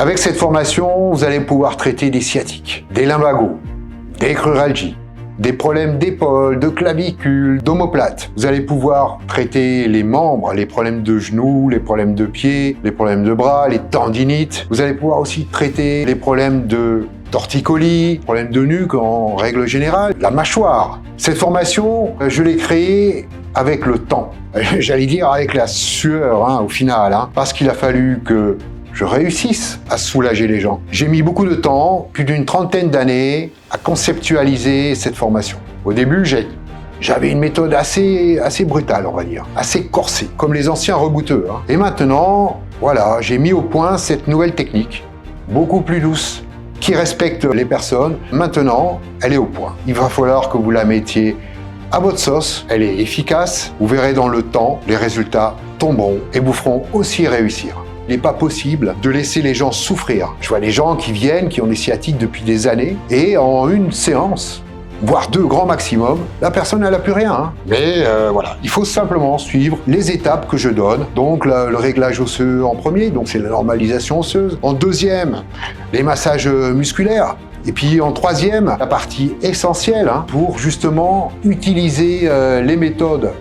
Avec cette formation, vous allez pouvoir traiter des sciatiques, des lumbagos, des cruralgies, des problèmes d'épaule, de clavicule, d'omoplate. Vous allez pouvoir traiter les membres, les problèmes de genoux, les problèmes de pieds, les problèmes de bras, les tendinites. Vous allez pouvoir aussi traiter les problèmes de torticolis, problèmes de nuque en règle générale, la mâchoire. Cette formation, je l'ai créée avec le temps. J'allais dire avec la sueur au final, parce qu'il a fallu que je réussisse à soulager les gens. J'ai mis beaucoup de temps, plus d'une trentaine d'années, à conceptualiser cette formation. Au début, j'avais une méthode assez brutale, on va dire, assez corsée, comme les anciens rebouteux. Et maintenant, voilà, j'ai mis au point cette nouvelle technique, beaucoup plus douce, qui respecte les personnes. Maintenant, elle est au point. Il va falloir que vous la mettiez à votre sauce. Elle est efficace. Vous verrez dans le temps, les résultats tomberont et vous feront aussi réussir. Il n'est pas possible de laisser les gens souffrir. Je vois des gens qui viennent, qui ont des sciatiques depuis des années, et en une séance, voire 2 grand maximum, la personne n'a plus rien. Mais voilà, il faut simplement suivre les étapes que je donne. Donc le réglage osseux en premier, donc c'est la normalisation osseuse. En deuxième, les massages musculaires. Et puis en troisième, la partie essentielle pour justement utiliser les méthodes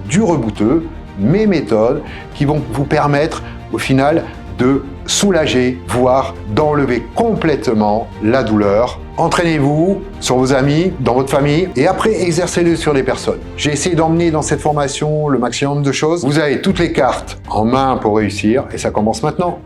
du rebouteux, mes méthodes qui vont vous permettre au final de soulager, voire d'enlever complètement la douleur. Entraînez-vous sur vos amis, dans votre famille, et après exercez-le sur les personnes. J'ai essayé d'emmener dans cette formation le maximum de choses. Vous avez toutes les cartes en main pour réussir, et ça commence maintenant.